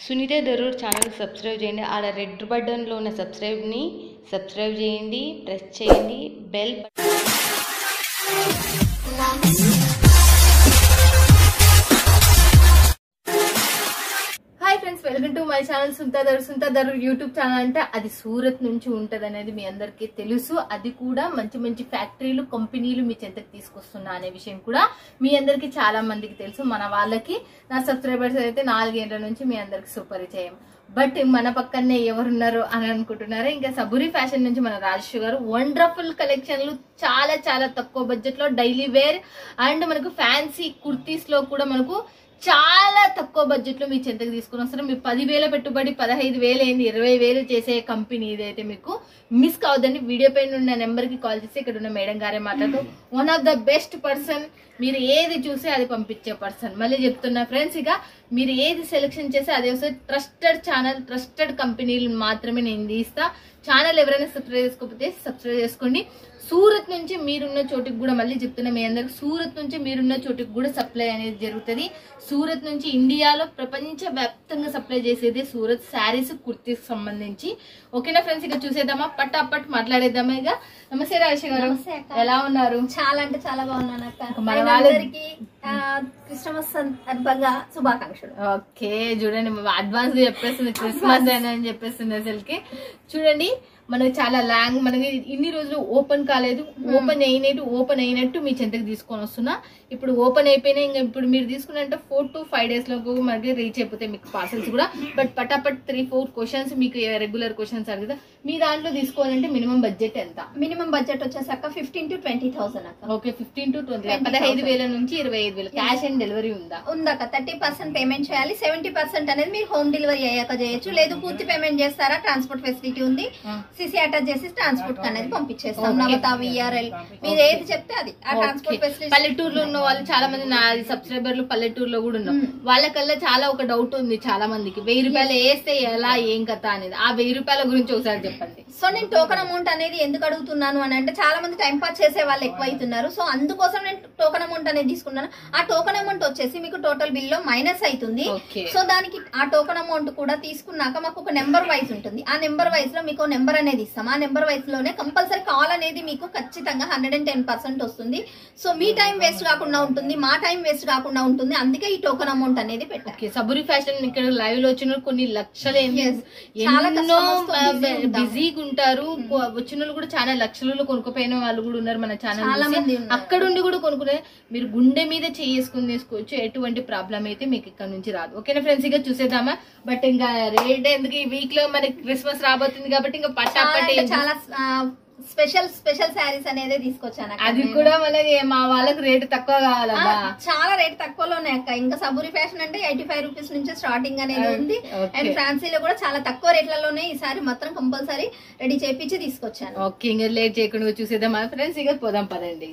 Sunitha Darur channel subscribe చేయండి. ఆడ red బటన్లో ఉన్న సబ్స్క్రైబ్ని సబ్స్క్రైబ్ చేయండి, ప్రెస్ చేయండి bell. Hi friends, welcome to my channel Sunitha Daroor YouTube channel. అంటే అది సూరత్ నుంచి ఉంటది అనేది మీ అందరికీ తెలుసు. అది కూడా మంచి మంచి ఫ్యాక్టరీలు, కంపెనీలు మీ చెంతకు తీసుకొస్తున్నా అనే విషయం కూడా మీ అందరికి చాలా మందికి తెలుసు. మన వాళ్ళకి, నా సబ్స్క్రైబర్స్ అయితే 4 ఏళ్ల నుంచి మీ అందరికి సుపరిచయం. బట్ మన పక్కనే ఎవరున్నారు అని అనుకుంటున్నారా? ఇంకా సబూరి ఫ్యాషన్ నుంచి మన రాజేష్ గారు వండర్ఫుల్ కలెక్షన్లు చాలా చాలా తక్కువ బడ్జెట్ లో డైలీ వేర్ అండ్ మనకు ఫ్యాన్సీ కుర్తీస్ లో కూడా మనకు చాలా తక్కువ బడ్జెట్ లో మీ చెంతకు తీసుకుని వస్తారు. మీరు 10,000 పెట్టుబడి 15,000 అయింది 20,000 చేసే కంపెనీ ఇదైతే మీకు మిస్ కావద్దండి. వీడియో పైన ఉన్న నెంబర్ కి కాల్ చేసి ఇక్కడ ఉన్న మేడం గారే మాట్లాడుతూ one of the best person. మీరు ఏది చూస్తే అది పంపించే పర్సన్. మళ్ళీ చెప్తున్నా ఫ్రెండ్స్, ఇక మీరు ఏది సెలెక్షన్ చేస్తే అదే వస్తుంది. ట్రస్టెడ్ ఛానల్, ట్రస్టెడ్ కంపెనీలు మాత్రమే నేను తీస్తా. ఛానల్ ఎవరైనా సబ్స్క్రైబ్ చేసుకోకపోతే సబ్స్క్రైబ్ చేసుకోండి. సూరత్ నుంచి మీరున్న చోటికి కూడా, మళ్ళీ చెప్తున్నా మీ అందరికి, సూరత్ నుంచి మీరున్న చోటికి కూడా సప్లై అనేది జరుగుతుంది. సూరత్ నుంచి ఇండియాలో ప్రపంచ వ్యాప్తంగా సప్లై చేసేది సూరత్ శారీస్, కుర్తీస్ సంబంధించి. ఓకేనా ఫ్రెండ్స్, ఇక చూసేద్దామా, పట్టాపట్ మాట్లాడేద్దామా. ఇక నమస్తే రాజేష్ గారు, ఎలా ఉన్నారు? చాలా అంటే చాలా బాగున్నాను అక్క. మన వాళ్ళకి క్రిస్మస్ సందర్భంగా శుభాకాంక్షలు. ఓకే, చూడండి అడ్వాన్స్ గా చెప్పేస్తుంది క్రిస్మస్ అని చెప్పేస్తుంది. అసలుకి చూడండి, మనకి చాలా లాంగ్, మనకి ఇన్ని రోజులు ఓపెన్ కాలేదు, ఓపెన్ అయినట్టు మీ చెంతకు తీసుకొని వస్తున్నా. ఇప్పుడు ఓపెన్ అయిపోయినాయి. ఇంకా ఇప్పుడు మీరు తీసుకున్నట్టు 4 to 5 days లో మనకి రీచ్ అయిపోతాయి మీకు పార్సల్స్ కూడా. బట్ పటాపట్ 3-4 క్వశ్చన్స్ మీకు రెగ్యులర్ క్వశ్చన్స్ అడుగుతా. మీ దాంట్లో తీసుకోవాలంటే మినిమం బడ్జెట్ ఎంత? మినిమం బడ్జెట్ వచ్చేసాక 15,000 to 20,000 అక్క. ఓకే, 15,000 to 20,000, 15,000 నుంచి 25,000. క్యాష్ అండ్ డెలివరీ ఉందా? ఉందాక. 30% పేమెంట్ చేయాలి. 70% అనేది మీరు హోమ్ డెలివరీ అయ్యాక చేయొచ్చు. లేదు పూర్తి పేమెంట్ చేస్తారా, ట్రాన్స్పోర్ట్ ఫెసిలిటీ ఉంది. సిసి అటాచ్ చేసి ట్రాన్స్పోర్ట్ అనేది పంపించేస్తాం. నవత, విఆర్ఎల్ మీరు ఏది చెప్తే అది. ఆ ట్రాన్స్పోర్ట్ ఫెసిలిటీ పల్లెటూరులో ఉన్న వాళ్ళు చాలా మంది, నా సబ్స్క్రైబర్లు పల్లెటూరులో కూడా ఉన్నారు. వాళ్ళకల్లా చాలా ఒక డౌట్ ఉంది చాలా మందికి, 1000 రూపాయలు వేస్తే ఎలా, ఏం కథ అనేది. ఆ 1000 రూపాయల గురించి ఒకసారి చెప్పండి. సో నేను టోకన్ అమౌంట్ అనేది ఎందుకు అడుగుతున్నాను అని అంటే, చాలా మంది టైం పాస్ చేసే వాళ్ళు ఎక్కువ అవుతున్నారు. సో అందుకోసం నేను టోకన్ అమౌంట్ అనేది తీసుకున్నాను. ఆ టోకన్ అమౌంట్ వచ్చేసి మీకు టోటల్ బిల్ లో మైనస్ అవుతుంది. సో దానికి ఆ టోకన్ అమౌంట్ కూడా తీసుకున్నాక మాకు ఒక నెంబర్ వైజ్ ఉంటుంది. ఆ నెంబర్ వైజ్ లో మీకు నెంబర్ అనేది ఇస్తాం. ఆ నెంబర్ వైజ్ లోనే కంపల్సరీ కాల్ అనేది మీకు ఖచ్చితంగా 110% వస్తుంది. సో మీ టైం వేస్ట్ కాకుండా ఉంటుంది, మా టైం వేస్ట్ కాకుండా ఉంటుంది. అందుకే ఈ టోకన్ అమౌంట్ అనేది పెట్టాలి. సబూరి ఫ్యాషన్ ఇక్కడ లైవ్ లో వచ్చిన కొన్ని లక్షలు ఎన్నో బిజీగా ఉంటారు. వచ్చిన వాళ్ళు కూడా చాలా లక్షలలో కొనుక్కోపోయిన వాళ్ళు కూడా ఉన్నారు మన ఛానల్. అక్కడ ఉండి కూడా కొనుక్కునే, మీరు గుండె మీద చేసుకుని తీసుకోవచ్చు. ఎటువంటి ప్రాబ్లం అయితే మీకు ఇక్కడ నుంచి రాదు. ఓకేనా ఫ్రెండ్స్, ఇక చూసేద్దామా. బట్ ఇంకా రేట్ ఎందుకు, ఈ వీక్ లో మనకి క్రిస్మస్ రాబోతుంది కాబట్టి ఇంకా పట్టాపట్టి చాలా స్పెషల్ శారీస్ అనేది తీసుకొచ్చాను. అది కూడా మనకి మా వాళ్ళకి రేటు తక్కువ కావాలమ్మా. చాలా రేట్ తక్కువలోనే అక్క. ఇంకా సబూరి ఫ్యాషన్ అంటే 85 రూపీస్ నుంచి స్టార్టింగ్ అనేది ఉంది. అండ్ ఫ్యాన్సీలో కూడా చాలా తక్కువ రేట్లలోనే ఈసారి మాత్రం కంపల్సరీ రెడీ చేయించి తీసుకొచ్చాను. ఓకే, ఇంకా లేట్ చేయకుండా చూసేద్దామా ఫ్రెండ్స్, ఇక పోదాం పదండి.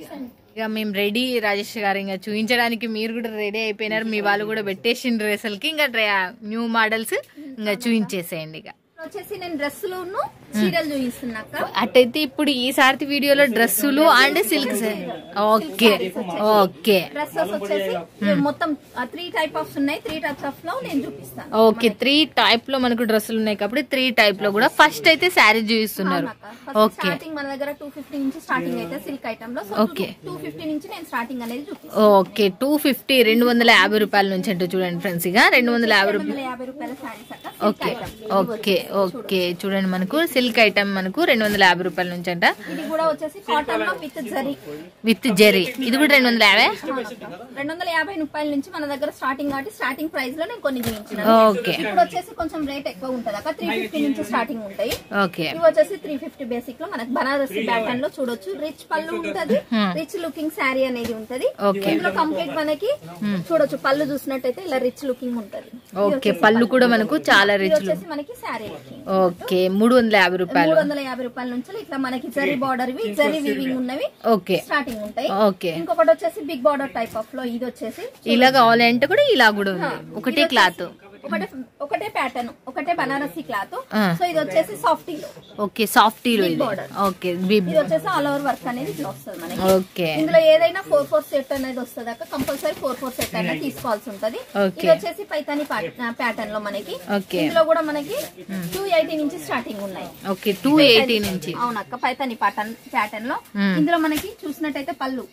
ఇక మేము రెడీ రాజేష్ గారు, ఇంకా చూపించడానికి మీరు కూడా రెడీ అయిపోయినారు. మీ వాళ్ళు కూడా పెట్టేసిండ్రు డ్రెస్సులకి. ఇంకా న్యూ మోడల్స్ ఇంకా చూపించేసేయండి. ఇక వచ్చేసి నేను డ్రెస్సులు చీరలు చూపిస్తున్నాక, అట్టయితే ఇప్పుడు ఈసారి వీడియోలో డ్రెస్సులు and silk. Okay okay, dresses వచ్చేసి మొత్తం 3 టైప్ ఆఫ్ ఉన్నాయి. 3 టైప్స్ ఆఫ్ లో నేను చూపిస్తాను. ఓకే, 3 టైప్ లో మనకు డ్రెస్సులు ఉన్నాయి కాబట్టి 3 టైప్ లో కూడా ఫస్ట్ అయితే శారీ చూపిస్తున్నారు. ఓకే, స్టార్టింగ్ మన దగ్గర 250 నుంచి స్టార్టింగ్ అయితే సిల్క్ ఐటమ్ లో. ఓకే, 250 నుంచి నేను స్టార్టింగ్ అనేది చూపిస్తాను. ఓకే, 250 250 రూపాయల నుంచి అంటే చూడండి ఫ్రెండ్స్, ఇక 250 రూపాయల శారీస్ అక్క. ఓకే ఓకే ఓకే, చూడండి మనకు సిల్క్ ఐటమ్ మనకు 250 రూపాయల నుంచి అంట. ఇది కూడా వచ్చేసి కాటన్ లో విత్ జరీ. ఇది కూడా 250 రూపాయల నుంచి మన దగ్గర స్టార్టింగ్ కాబట్టి స్టార్టింగ్ ప్రైస్ లో నేను కొన్ని చూపించాను. ఓకే, ఇప్పుడు వచ్చేసి కొంచెం రేట్ ఎక్కువ ఉంటది అక్క. 350 నుంచి స్టార్టింగ్ ఉంటాయి. ఓకే, ఇవి వచ్చేసి 350 బేసిక్ లో మనకు బనారసి ప్యాటర్న్ లో చూడొచ్చు. రిచ్ పళ్ళు ఉంటది, రిచ్ లుకింగ్ శారీ అనేది ఉంటది. ఇందులో కంప్లీట్ మనకి చూడొచ్చు, పళ్ళు చూసినట్టయితే ఇలా రిచ్ లుకింగ్ ఉంటది. ఓకే, పళ్ళు కూడా మనకు చాలా రిచ్. మనకి శారీ ఓకే, 350 రూపాయలు. 350 రూపాయల నుంచి ఇట్లా మనకి జరీ బార్డర్ జరీ వీవింగ్ ఉన్నవి ఓకే స్టార్టింగ్ ఉంటాయి. ఓకే, ఇంకొకటి వచ్చేసి బిగ్ బార్డర్ టైప్ ఆఫ్ లో. ఇది వచ్చేసి ఇలా కావాలంటే కూడా ఇలా కూడా ఉంది. ఒకటే క్లాత్ ఒకటే ప్యాటర్న్, ఒకటే బనారసి క్లాత్. సో ఇది వచ్చేసి సాఫ్టీలో. ఓకే, సాఫ్టీలో ఇది. ఓకే, ఇది వచ్చేసి ఆల్ ఓవర్ వర్క్ అనేది ఇట్లా వస్తుంది మనకి. ఓకే, ఇందులో ఏదైనా 4/4 సెట్ అనేది వస్తుంది అక్క. కంపల్సరీ 4/4 సెట్ అనేది తీసుకోవాల్సి ఉంటది. ఇది వచ్చేసి పైతాని ప్యాటర్న్ లో మనకి. ఇందులో కూడా మనకి 280 నుంచి స్టార్టింగ్ ఉన్నాయి. ఓకే, 280 నుంచి. అవునక్క, పైతాని ప్యాటర్న్ లో. ఇందులో మనకి చూసినట్టయితే పళ్ళు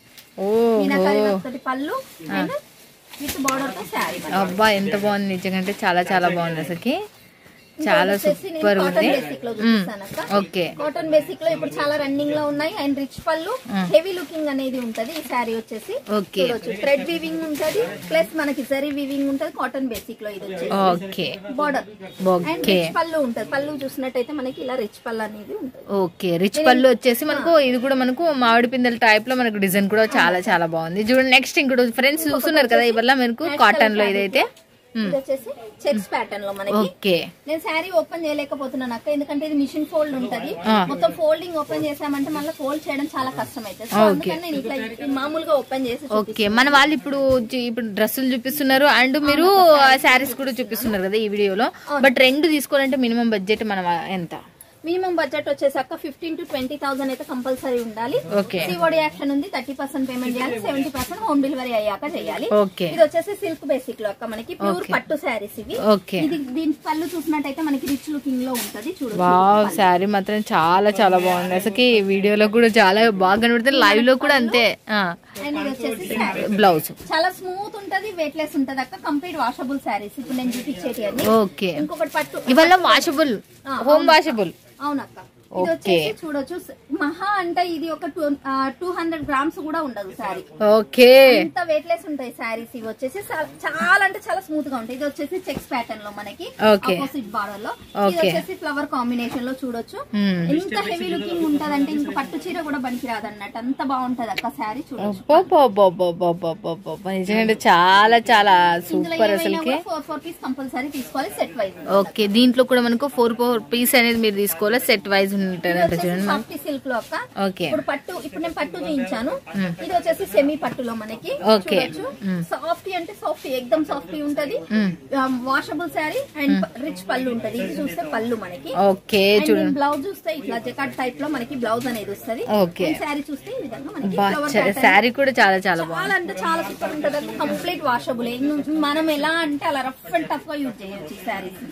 పళ్ళు అండ్ విత్ బార్డర్ తో శారీ. అబ్బా ఎంత బాగుంది నిజంగా, అంటే చాలా చాలా బాగుంది అసలుకి, చాలా సూపర్ ఉంది. ఓకే, కాటన్ బేసిక్ లో ఇప్పుడు చాలా రన్నింగ్ లో ఉన్నాయి. అండ్ రిచ్ పళ్ళు, హెవీ లుకింగ్ అనేది ఉంటది ఈ శారీ వచ్చేసి. ఓకే, థ్రెడ్ వీవింగ్ ఉంటది, ప్లస్ మనకి జరీ వీవింగ్ ఉంటది కాటన్ బేసిక్ లో. ఇది వచ్చేసి ఓకే బార్డర్ అండ్ రిచ్ పళ్ళు ఉంటది. పళ్ళు చూసినట్టయితే మనకి ఇలా రిచ్ పళ్ళు అనేది ఉంటది. ఓకే, రిచ్ పళ్ళు వచ్చేసి మనకు ఇది కూడా మనకు మామిడి పిందెల టైప్ లో మనకు డిజైన్ కూడా చాలా చాలా బాగుంది. చూడండి నెక్స్ట్ ఇంకోటి ఫ్రెండ్స్ చూస్తున్నారు కదా, ఇవల్ల మనకు కాటన్ లో ఇదైతే ఇది వచ్చేసి చెక్స్ ప్యాటర్న్ లో మనకి. ఓకే, నేను శారీ ఓపెన్ చేయలేకపోతున్నాను అక్క, ఎందుకంటే ఇది మిషన్ ఫోల్డ్ ఉంటది. మొత్తం ఫోల్డింగ్ ఓపెన్ చేసామంటే మళ్ళీ ఫోల్డ్ చేయడం చాలా కష్టం అవుతుంది. సో అందుకని నేను ఇట్లా మామూలుగా ఓపెన్ చేసి. ఓకే, మన వాళ్ళు ఇప్పుడు డ్రెస్సులు చూపిస్తున్నారు అండ్ మీరు శారీస్ కూడా చూపిస్తున్నారు కదా ఈ వీడియోలో. బట్ రెండు తీసుకోవాలంటే మినిమం బడ్జెట్ మనం ఎంత? మినిమం బడ్జెట్ వచ్చేసాక 15,000 to 20,000 అయితే కంపల్సరీ ఉండాలి. సిఓడి యాక్షన్ ఉంది, 30% పేమెంట్ చేయాలి, 70% హోమ్ డెలివరీ అయ్యాక చేయాలి. ఇది వచ్చేసి సిల్క్ బేసిక్ లో అక్క మనకి ప్యూర్ పట్టు శారీస్ ఇవి. ఇది దీని పళ్ళు చూసినట్టయితే మనకి రిచ్ లుకింగ్ లో ఉంటది. చూడండి, వావ్, శారీ మాత్రం చాలా చాలా బాగుంది అసలు. వీడియోలో కూడా చాలా బాగా కనబడుతుంది, లైవ్ లో కూడా అంతే. అండ్ ఇది వచ్చేసి బ్లౌజ్ చాలా స్మూత్ ఉంటది, వెయిట్ లెస్ ఉంటది అక్క. కంప్లీట్ వాషబుల్ శారీస్ ఇప్పుడు నేను చూపించేటి అన్ని. ఓకే, ఇంకొకటి పట్టు ఇవాళ వాషబుల్, హోమ్ వాషబుల్. అవునక్క, ఇది వచ్చేసి చూడొచ్చు. మహా అంటే ఇది ఒక 200 గ్రామ్స్ కూడా ఉండదు శారీ. ఓకే, ఎంత వెయిట్ లెస్ ఉంటాయి శారీస్. ఇవి వచ్చేసి చాలా అంటే చాలా స్మూత్ గా ఉంటాయి. ఇది వచ్చేసి చెక్స్ ప్యాటర్న్ లో మనకి ఆపోజిట్ బార్డర్ లో. ఇది వచ్చేసి ఫ్లవర్ కాంబినేషన్ లో చూడొచ్చు. ఎంత హెవీ లుకింగ్ ఉంటది అంటే ఇంకా పట్టు చీర కూడా పనికి రాదు అన్నట్టు, అంత బాగుంటది అక్క శారీ. చూడొచ్చు, నిజంగా చాలా చాలా సూపర్ అసలు. 4 పీస్ కంపల్సరీ తీసుకోవాలి సెట్ వైజ్. ఓకే, దీంట్లో కూడా మనకు 4 పీస్ అనేది మీరు తీసుకోవాలి సెట్ వైజ్. సాఫ్ట్ సిల్క్ లో అక్క. ఇప్పుడు పట్టు, ఇప్పుడు నేను పట్టు చూపించాను. ఇది వచ్చేసి సెమీ పట్టులో మనకి. సాఫ్ట్ అంటే సాఫ్ట్, ఎక్దమ్ సాఫ్ట్ ఉంటది. వాషబుల్ శారీ అండ్ రిచ్ పళ్ళు ఉంటది. ఇది చూస్తే పళ్ళు మనకి. ఓకే, బ్లౌజ్ చూస్తే ఇట్లా జకాట్ టైప్ లో మనకి బ్లౌజ్ అనేది వస్తుంది. శారీ చూస్తే ఈ విధంగా మనకి శారీ కూడా చాలా చాలా చాలా అంటే చాలా సూపర్ ఉంటది. కంప్లీట్ వాషబుల్, మనం ఎలా అంటే అలా రఫ్ అండ్ టఫ్ గా యూజ్ చేయొచ్చు ఈ శారీస్.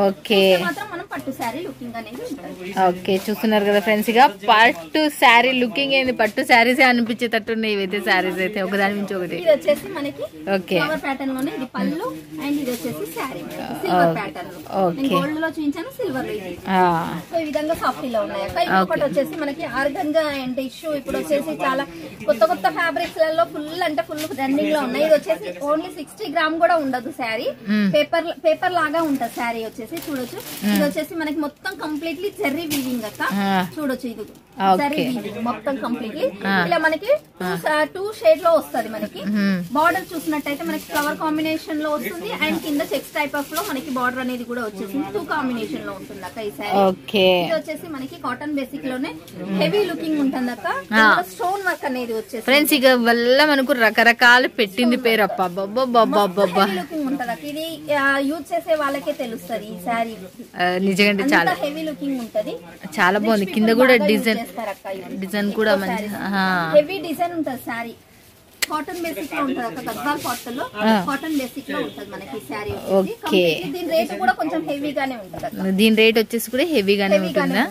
ఓకే, మాత్రం మనం పట్టు శారీ లుకింగ్ అనేది ఉంటుంది. ఓకే, చూస్తున్నారు కదా ఫ్రెండ్స్, ఇక పట్టు శారీ లుకింగ్ ఏంది, పట్టు శారీస్ అనిపించేటట్టు ఉన్నాయి ఇవైతే శారీస్ అయితే ఒకదాని నుంచి ఒకటి. ఇది వచ్చేసి మనకి ఫ్లవర్ ప్యాటర్న్ లోనే ఇది పళ్ళు అండ్ ఇది వచ్చేసి శారీ సిల్వర్ ప్యాటర్న్ లో. నేను గోల్డ్ లో చూపించాను, సిల్వర్ లో ఇది. సో ఈ విధంగా సాఫ్ట్ లో ఉన్నాయి అక్క. ఇంకొకటి వచ్చేసి మనకి ఆర్గంజా అండ్ టిష్యూ. ఇప్పుడు వచ్చేసి చాలా కొత్త కొత్త ఫ్యాబ్రిక్స్ లలో ఫుల్ అంటే ఫుల్ రన్నింగ్ లో ఉన్నాయి. ఇది వచ్చేసి ఓన్లీ 60 గ్రామ్ కూడా ఉండదు శారీ, పేపర్ లాగా ఉంటది శారీ వచ్చేసి. చూడొచ్చు, ఇది వచ్చేసి మనకి మొత్తం కంప్లీట్లీ జెర్రీ వీవింగ్ అక్క. చూడొచ్చు, ఇది జెర్రీ వీవింగ్ మొత్తం కంప్లీట్లీ ఇలా మనకి 2 షేడ్ లో వస్తుంది మనకి. బార్డర్ చూసినట్టయితే మనకి ఫ్లవర్ కాంబినేషన్ లో వస్తుంది అండ్ కింద చెక్స్ టైప్ ఆఫ్ లో మనకి బార్డర్ అనేది కూడా వచ్చేసింది. 2 కాంబినేషన్ లో ఉంటుంది అక్క ఈ శారీ. ఇది వచ్చేసి మనకి కాటన్ బేసిక్ లోనే హెవీ లుకింగ్ ఉంటుంది అక్క. స్టోన్ వర్క్ అనేది వచ్చేసి ఫ్రెండ్స్ ఇక వల్ల మనకు రకరకాలు పెట్టింది పేరు. అప్ప లుకింగ్ ఉంటుంది అక్క. ఇది యూజ్ చేసే వాళ్ళకే తెలుస్తుంది ఈ శారీ నిజంగా చాలా హెవీ లుకింగ్ ఉంటది. చాలా బాగుంది. కింద కూడా డిజైన్ కూడా మంచి హెవీ డిజైన్ ఉంటది శారీ. కాటన్ బేసిక్ లో ఉంటది అక్క. గద్వాల్ కాటన్ లో కాటన్ బేసిక్ లో ఉంటది మనకి శారీ. ఓకే, దీని రేట్ కూడా కొంచెం హెవీగానే ఉంటది. దీని రేట్ వచ్చేసి కూడా హెవీగానే ఉంటుందా?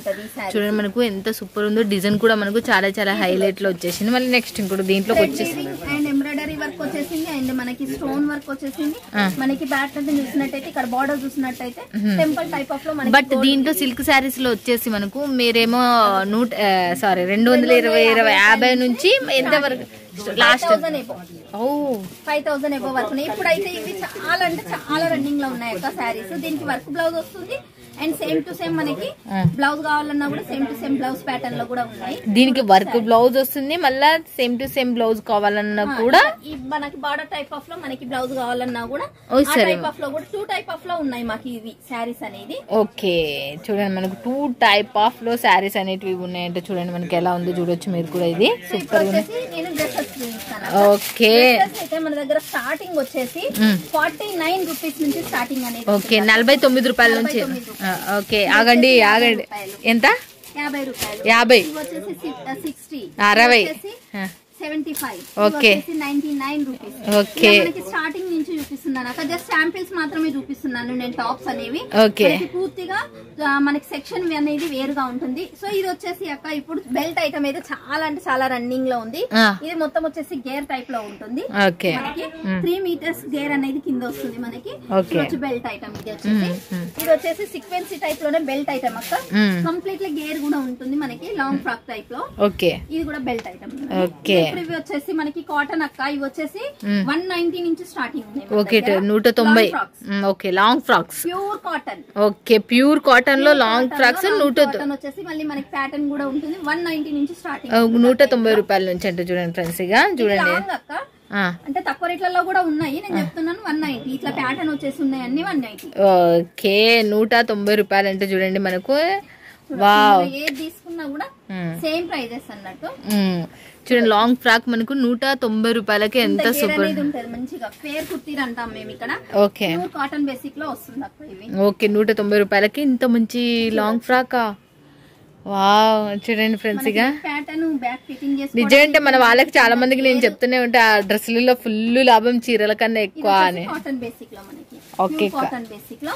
చూడండి మనకు ఎంత సూపర్ ఉందో. డిజైన్ కూడా మనకు చాలా చాలా హైలైట్ లో వచ్చేసింది. మళ్ళీ నెక్స్ట్ ఇంకోటి దీంట్లోకి వచ్చేసింది అండ్ ఎంబ్రాయిడరీ వర్క్ వచ్చేసింది అండ్ మనకి స్టోన్ వర్క్ వచ్చేసింది. మనకి బ్యాక్ చూసినట్టయితే ఇక్కడ బార్డర్ చూసినట్టయితే టెంపుల్ టైప్ ఆఫ్ లో. బట్ దీంట్లో సిల్క్ శారీస్ లో వచ్చేసి మనకు మీరేమో 250 నుంచి ఎంత వరకు లాస్ట్ 5,000 ఎబో వరకు. ఇప్పుడైతే ఇవి చాలా అంటే చాలా రన్నింగ్ లో ఉన్నాయి అక్క శారీస్. దీనికి వర్క్ బ్లౌజ్ వస్తుంది అండ్ సేమ్ టు సేమ్ మనకి బ్లౌజ్ కావాలన్నా కూడా same to same blouse pattern లో కూడా ఉన్నాయి. దీనికి వర్క్ బ్లౌజ్ వస్తుంది, మళ్ళా సేమ్ టు సేమ్ బ్లౌజ్ కావాలన్నా కూడా మనకి బార్డర్ టైప్ ఆఫ్ లో మనకి బ్లౌజ్ కావాలన్నా కూడా టైప్ ఆఫ్ లో కూడా 2 టైప్ ఆఫ్ లో ఉన్నాయి మాకు ఇవి శారీస్ అనేది. ఓకే చూడండి మనకు 2 టైప్ ఆఫ్ లో శారీస్ అనేటివి ఉన్నాయంటే చూడండి మనకి ఎలా ఉందో చూడొచ్చు మీరు కూడా. ఇది సూపర్ ఓకే. మన దగ్గర స్టార్టింగ్ వచ్చేసి 49 రూపీస్ నుంచి స్టార్టింగ్ అనేది. ఓకే 49 రూపాయల నుంచి. ఓకే ఆగండి ఎంత? 50 రూపాయలు. 50 వచ్చేసి 60 60 75. Okay 99 rupees. ఓకే మనకి స్టార్టింగ్ నుంచి చూపిస్తున్నాను అక్కడ జస్ట్ శాంపిల్స్ మాత్రమే చూపిస్తున్నాను నేను టాప్స్ అనేవి. ఓకే పూర్తిగా మనకి సెక్షన్ అనేది వేరుగా ఉంటుంది. సో ఇది వచ్చేసి అక్క ఇప్పుడు బెల్ట్ ఐటమ్ అయితే చాలా అంటే చాలా రన్నింగ్ లో ఉంది. ఇది మొత్తం వచ్చేసి గేర్ టైప్ లో ఉంటుంది. ఓకే మనకి 3 మీటర్స్ గేర్ అనేది కింద వస్తుంది మనకి. బెల్ట్ ఐటమ్ ఇది వచ్చేసి సీక్వెన్సీ టైప్ లోనే బెల్ట్ ఐటమ్ అక్క. కంప్లీట్లీ గేర్ కూడా ఉంటుంది మనకి లాంగ్ ఫ్రాక్ టైప్ లో. ఓకే ఇది కూడా బెల్ట్ ఐటమ్. ఓకే ఇవి వచ్చేసి మనకి కాటన్ అక్క. ఇవి వచ్చేసి 190 నుంచి స్టార్టింగ్ ఉన్నాయి. Okay 190. Okay long frocks pure cotton. Okay pure cotton లో లాంగ్ ఫ్రాక్స్ 190 వచ్చేసి మళ్ళీ మనకి ప్యాటర్న్ కూడా ఉంటుంది. 190 నుంచి స్టార్టింగ్ 190 రూపాయల నుంచి అంటే చూడండి ఫ్రెండ్స్ గా చూడండి అక్క. అంటే తక్కువ రేట్లలో కూడా ఉన్నాయి నేను చెప్తున్నాను. 190 ఇట్లా ప్యాటర్న్ వచ్చేసి ఉన్నాయి అన్ని 190. ఓకే 190 రూపాయలు అంటే చూడండి మనకు. వావ్ ఏది తీసుకున్నా కూడా సేమ్ ప్రైజెస్ అన్నట్టు. చూడండి లాంగ్ ఫ్రాక్ మనకు 190 రూపాయలకి ఎంత సూపర్ ఉంటది. మంచిగా ఫేర్ కుర్తీలు అంటాం మేము ఇక్కడ. ఓకే కాటన్ బేసిక్ లో వస్తుంది అక్క ఇవి. ఓకే 190 రూపాయలకి ఇంత మంచి లాంగ్ ఫ్రాకా. వావ్ చూడండి ఫ్రెండ్స్ గా నిజంటే మన వాళ్ళకి చాలా మందికి నేను చెప్తూనే ఉంటా ఆ డ్రెస్సులలో ఫుల్ లాభం చీరల కన్నా ఎక్కువ అని. కాటన్ బేసిక్ లో మనకి ఓకే కాటన్ బేసిక్ లో.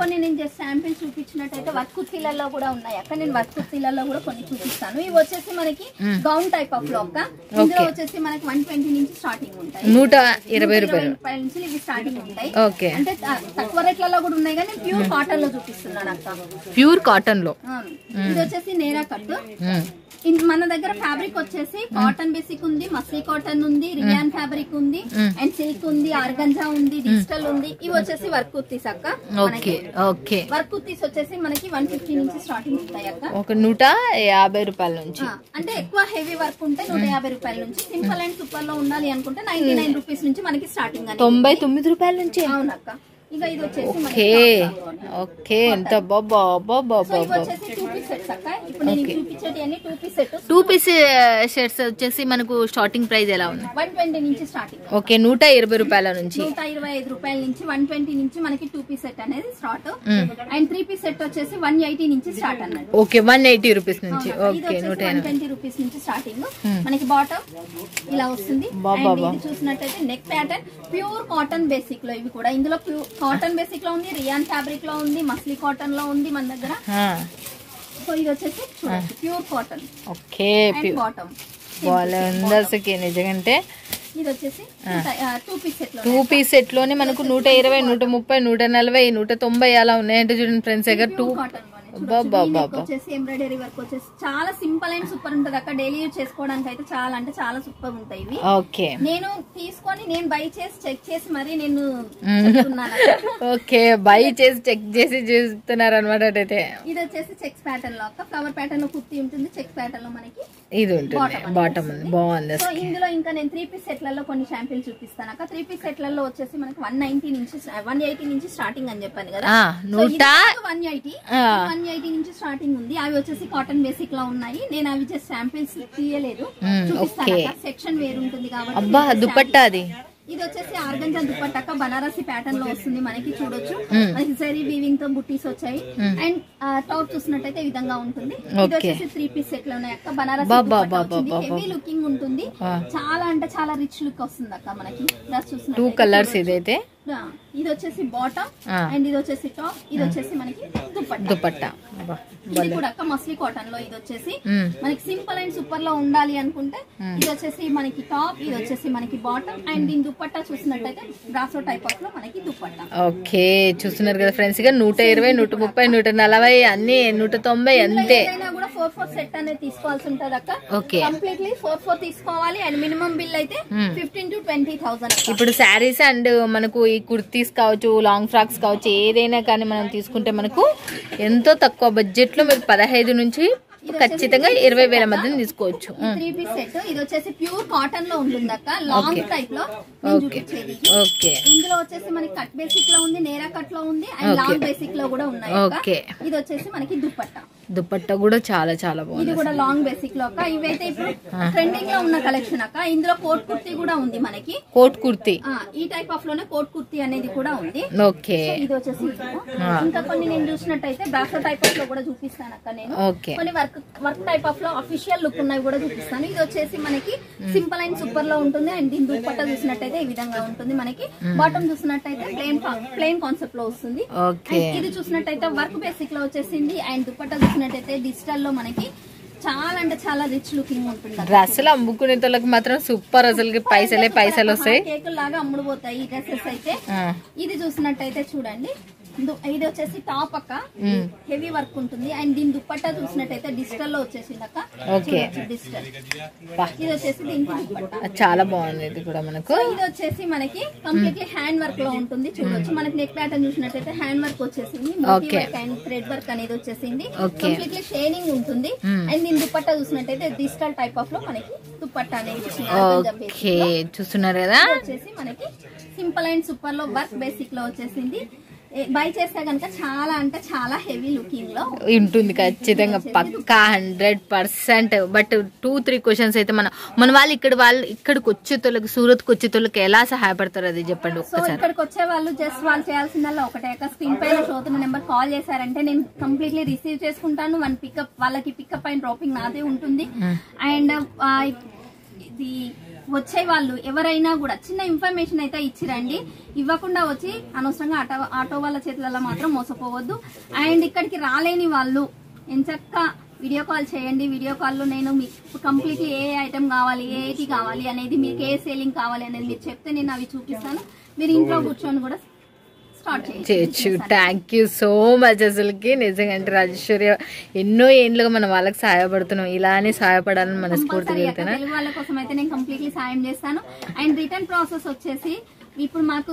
కొన్ని నేను జస్ట్ శాంపిల్ చూపించినట్టయితే వర్క్ కుర్తీలలో కూడా ఉన్నాయి అక్క. నేను వర్క్ కుర్తీలలో కూడా కొన్ని చూపిస్తాను. ఇవి వచ్చేసి మనకి గౌన్ టైప్ ఆఫ్ లో అక్క. ఇందులో వచ్చేసి మనకి 120 నుంచి స్టార్టింగ్ ఉంటాయి. 120 రూపాయల నుంచి ఇవి స్టార్టింగ్ ఉంటాయి. ఓకే అంటే తక్కువ రేట్లలో కూడా ఉన్నాయి కానీ ప్యూర్ కాటన్ లో చూపిస్తున్నాను అక్క. ప్యూర్ కాటన్ లో ఇది వచ్చేసి నేరా కట్. మన దగ్గర ఫ్యాబ్రిక్ వచ్చేసి కాటన్ బేసిక్ ఉంది, మస్లీ కాటన్ ఉంది, రియాన్ ఫ్యాబ్రిక్ ఉంది, అండ్ సిల్క్ ఉంది, ఆర్గంజా ఉంది, డిజిటల్ ఉంది. ఇవి వచ్చేసి వర్క్ కుర్తీస్ అక్క. వర్క్ కుర్తీస్ వచ్చేసి మనకి 150 నుంచి స్టార్టింగ్ ఉంటాయి అక్క. 150 రూపాయల నుంచి. అంటే ఎక్కువ హెవీ వర్క్ ఉంటే 150 రూపాయల నుంచి. సింపుల్ అండ్ సూపర్ లో ఉండాలి అనుకుంటే 99 రూపీస్ నుంచి మనకి స్టార్టింగ్. 99 రూపాయల నుంచి. అవునక్క. ఇక ఇది వచ్చేసి ఓకే ఎంత బాబా వచ్చేసి 2 పీస్ సెట్స్ అక్క. ఇప్పుడు నేను చూపించేది అన్ని 2 పీస్ సెట్. 2 పీస్ షర్ట్స్ వచ్చేసి మనకు స్టార్టింగ్ ప్రైస్ ఎలా ఉంది? 120 నుంచి స్టార్టింగ్. ఓకే 120 రూపాయల నుంచి. 125 రూపాయల నుంచి 120 నుంచి మనకి 2 పీస్ సెట్ అనేది స్టార్ట్. అండ్ 3 పీస్ సెట్ వచ్చేసి 180 నుంచి స్టార్ట్ అన్నట్టు. ఓకే 180 రూపీస్ నుంచి. ఓకే 120 రూపీస్ నుంచి స్టార్టింగ్. మనకి బాటమ్ ఇలా వస్తుంది. చూసినట్టయితే neck pattern pure cotton basic లో. ఇవి కూడా ఇందులో కాటన్ బేసిక్ లో ఉంది, రియాన్ ఫ్యాబ్రిక్ లో ఉంది, మస్లీ కాటన్ లో ఉంది మన దగ్గర. సో ఇది వచ్చేసి ప్యూర్ కాటన్. ఓకే బాటమ్ నిజంటే ఇది వచ్చేసి 2 పీస్ సెట్. 2 పీస్ సెట్ లోనే మనకు 120, 130, 140, 190 అలా ఉన్నాయంటే చూడండి ఫ్రెండ్స్ దగ్గర. 2 వచ్చేసి ఎంబ్రాయిడరీ వర్క్ వచ్చేసి చాలా సింపుల్ అండ్ సూపర్ ఉంటది అక్క. డైలీ యూజ్ చేసుకోవడానికి అయితే చాలా అంటే చాలా సూపర్ ఉంటాయి ఇవి. ఓకే నేను తీసుకొని నేను బై చేసి చెక్ చేసి మరి నేను ఓకే బై చేసి చెక్ చేసి చేస్తున్నారు అనమాట. అయితే ఇది వచ్చేసి చెక్స్ ప్యాటర్న్ లో అక్క. ఫ్లవర్ ప్యాటర్న్ లో కుర్తీ ఉంటుంది, చెక్స్ ప్యాటర్న్ లో మనకి ఇది ఉంటుంది, బాటమ్ ఉంది. బాగుంది. సో ఇందులో ఇంకా నేను 3 పీస్ సెట్లలో కొన్ని శాంపిల్ చూపిస్తాను అక్క. 3 పీస్ సెట్లలో వచ్చేసి మనకి 190 నుంచి 180 నుంచి స్టార్టింగ్ అని చెప్పాను కదా. 180 నుంచి స్టార్టింగ్ ఉంది. అవి వచ్చేసి కాటన్ బేసిక్ లో ఉన్నాయి. నేను అవి జస్ట్ శాంపిల్స్ తీయలేదు, చూపిస్తాను. సెక్షన్ వేరు ఉంటుంది కాబట్టి. దుపట్టా అది ఇది వచ్చేసి ఆర్గంజా దుపట్టా బనారసి ప్యాటర్న్ లో వస్తుంది మనకి. చూడొచ్చు మనకి జరీ వీవింగ్ తో బుట్టీస్ వచ్చాయి. అండ్ టాప్ చూసినట్టయితే ఈ విధంగా ఉంటుంది. ఇది వచ్చేసి 3 పీస్ సెట్ లో ఉన్నాయి అక్క. బనారసి హెవీ లుకింగ్ ఉంటుంది. చాలా అంటే చాలా రిచ్ లుక్ వస్తుంది అక్క మనకి. 2 కలర్స్ ఇదైతే. ఇది వచ్చేసి బాటమ్ అండ్ ఇది వచ్చేసి టాప్. ఇది వచ్చేసి మనకి దుపట్టా. ఇది కూడా అక్క మస్లీ కాటన్ లో. ఇది వచ్చేసి మనకి సింపుల్ అండ్ సూపర్ లో ఉండాలి అనుకుంటే ఇది వచ్చేసి మనకి టాప్, ఇది వచ్చేసి మనకి బాటమ్. అండ్ దీని దుపట్టా చూసినట్టయితే బ్రాసో టైప్ ఆఫ్ లో మనకి దుపట్టా. ఓకే చూస్తున్నారు కదా ఫ్రెండ్స్ గా 120, 130, 140 అన్ని 190 అంతే. 4 4 సెట్ అనేది తీసుకోవాల్సి ఉంటది అక్క. ఓకే, కంప్లీట్లీ 4 తీసుకోవాలి అండ్ మినిమం బిల్ అయితే 15,000 to 20,000. ఇప్పుడు శారీస్ అండ్ మనకు ఈ కుర్తీస్ కావచ్చు, లాంగ్ ఫ్రాక్స్ కావచ్చు, ఏదైనా కానీ మనం తీసుకుంటే మనకు ఎంతో తక్కువ బడ్జెట్ లో మీరు 15 నుంచి ఖచ్చితంగా 20,000 మధ్యన తీసుకోవచ్చు. 3 పీస్ సెట్. ఇది వచ్చేసి ప్యూర్ కాటన్ లో ఉంటుంది అక్క, లాంగ్ టైప్ లో. ఓకే, ఇందులో వచ్చేసి మనకి కట్ బేసిక్ లో ఉంది, నేరా కట్ లో ఉంది అండ్ లాంగ్ బేసిక్ లో కూడా ఉన్నాయి. ఓకే, ఇది వచ్చేసి మనకి దుపట్టా కూడా చాలా చాలా బాగుంది. ఇది కూడా లాంగ్ బేసిక్ లో అక్క. ఇవైతే ఇప్పుడు ట్రెండింగ్ లో ఉన్న కలెక్షన్ అక్క. ఇందులో కోట్ కుర్తీ కూడా ఉంది మనకి. కోట్ కుర్తీ ఈ టైప్ ఆఫ్ లోనే కోట్ కుర్తీ అనేది కూడా ఉంది. ఓకే, ఇది వచ్చేసి ఇంకా కొన్ని నేను చూసినట్టయితే బ్రాసో టైప్ ఆఫ్ లో కూడా చూపిస్తాను అక్క నేను. కొన్ని వర్క్ టైప్ ఆఫ్ లో అఫీషియల్ లుక్ ఉన్నాయి కూడా చూపిస్తాను. ఇది వచ్చేసి మనకి సింపుల్ అండ్ సూపర్ లో ఉంటుంది అండ్ దీని దుపట్టా చూసినట్టయితే ఈ విధంగా ఉంటుంది మనకి. బాటమ్ చూసినట్టయితే ప్లెయిన్ కాన్సెప్ట్ లో వస్తుంది. ఇది చూసినట్టయితే వర్క్ బేసిక్ లో వచ్చేసింది అండ్ దుపట్టా చూసినట్టయితే డిజిటల్ లో మనకి చాలా అంటే చాలా రిచ్ లుకింగ్ ఉంటుంది. డ్రెస్సులు అమ్ముకునే వాళ్ళకి మాత్రం సూపర్, అసలు పైసలు వస్తాయి, కేకులు లాగా అమ్ముడుపోతాయి ఈ డ్రెస్సెస్ అయితే. ఇది చూసినట్టయితే చూడండి, ఇది వచ్చేసి టాప్ అక్క, హెవీ వర్క్ ఉంటుంది అండ్ దీని దుపట్టా చూసినట్టయితే డిజిటల్ లో వచ్చేసింది అక్క. డిజిటల్ ఇది వచ్చేసి దీనికి దుపట్టా చాలా బాగుంది. ఇది కూడా మనకు ఇది వచ్చేసి మనకి కంప్లీట్లీ హ్యాండ్ వర్క్ లో ఉంటుంది. చూడొచ్చు మనకి నెక్ ప్యాటర్న్ చూసినట్టయితే హ్యాండ్ వర్క్ వచ్చేసింది, అండ్ థ్రెడ్ వర్క్ అనేది వచ్చేసింది. కంప్లీట్లీ షైనింగ్ ఉంటుంది అండ్ దీని దుపట్టా చూసినట్టయితే డిజిటల్ టైప్ ఆఫ్ లో మనకి దుపట్టా అనేది చూస్తున్నారు కదా. వచ్చేసి మనకి సింపుల్ అండ్ సూపర్ లో వర్క్ బేసిక్ లో వచ్చేసింది. బై చేస్తే కనుక చాలా అంటే చాలా హెవీ లుకింగ్ లో ఉంటుంది ఖచ్చితంగా, పక్కా 100%. బట్ 2-3 క్వశ్చన్స్ అయితే మన వాళ్ళు ఇక్కడికి వచ్చేతోళ్ళకి, సూరత్ కి వచ్చేతోళ్ళకి ఎలా సహాయపడతారు అది చెప్పండి ఒక్కసారి. ఇక్కడికి వచ్చే వాళ్ళు జస్ట్ వాళ్ళు చేయాల్సిందల్లా ఒకటే, స్క్రీన్ పైన షోతున్న నెంబర్ కాల్ చేశారంటే నేను కంప్లీట్లీ రిసీవ్ చేసుకుంటాను. వాళ్ళకి పికప్ అండ్ డ్రాపింగ్ నాదే ఉంటుంది. అండ్ ఇది వచ్చే వాళ్ళు ఎవరైనా కూడా చిన్న ఇన్ఫర్మేషన్ అయితే ఇచ్చిరండి, ఇవ్వకుండా వచ్చి అనవసరంగా ఆటో వాళ్ళ చేతులలో మాత్రం మోసపోవద్దు. అండ్ ఇక్కడికి రాలేని వాళ్ళు ఎంచక్క వీడియో కాల్ చేయండి. వీడియో కాల్లో నేను మీకు కంప్లీట్లీ ఏ ఐటమ్ కావాలి, ఏటి కావాలి అనేది, మీకు ఏ సేలింగ్ కావాలి అనేది మీరు చెప్తే నేను అవి చూపిస్తాను. మీరు ఇంట్లో కూర్చొని కూడా చేయొచ్చు. Thank you so much. అసలుకి నిజంగా అంటే రాజేశ్వరి ఎన్నో ఏండ్లుగా మనం వాళ్ళకి సహాయపడుతున్నాం, ఇలానే సహాయపడాలని మనస్ఫూర్తిగా తెలుగు వాళ్ళ కోసం అయితే నేను కంప్లీట్లీ సాయం చేస్తాను. అండ్ రిటర్న్ ప్రాసెస్ వచ్చేసి ఇప్పుడు మాకు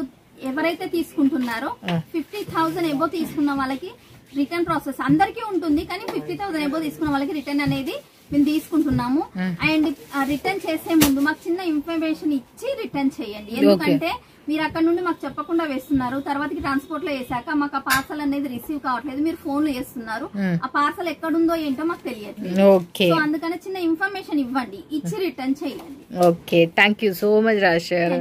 ఎవరైతే తీసుకుంటున్నారో 50,000 ఎబో తీసుకున్న వాళ్ళకి రిటర్న్ ప్రాసెస్ అందరికీ ఉంటుంది, కానీ 50,000 ఎబో తీసుకున్న వాళ్ళకి రిటర్న్ అనేది మేము తీసుకుంటున్నాము. అండ్ రిటర్న్ చేసే ముందు మాకు చిన్న ఇన్ఫర్మేషన్ ఇచ్చి రిటర్న్ చేయండి. ఎందుకంటే మీరు అక్కడ నుండి మాకు చెప్పకుండా వేస్తున్నారు, తర్వాతకి ట్రాన్స్పోర్ట్ లో వేసాక మాకు ఆ పార్సల్ అనేది రిసీవ్ కావట్లేదు, మీరు ఫోన్ లో వేస్తున్నారు, ఆ పార్సల్ ఎక్కడుందో ఏంటో మాకు తెలియట్లేదు. సో అందుకని చిన్న ఇన్ఫర్మేషన్ ఇవ్వండి, ఇచ్చి రిటర్న్ చేయండి. Okay, thank you so much Rajeshwari.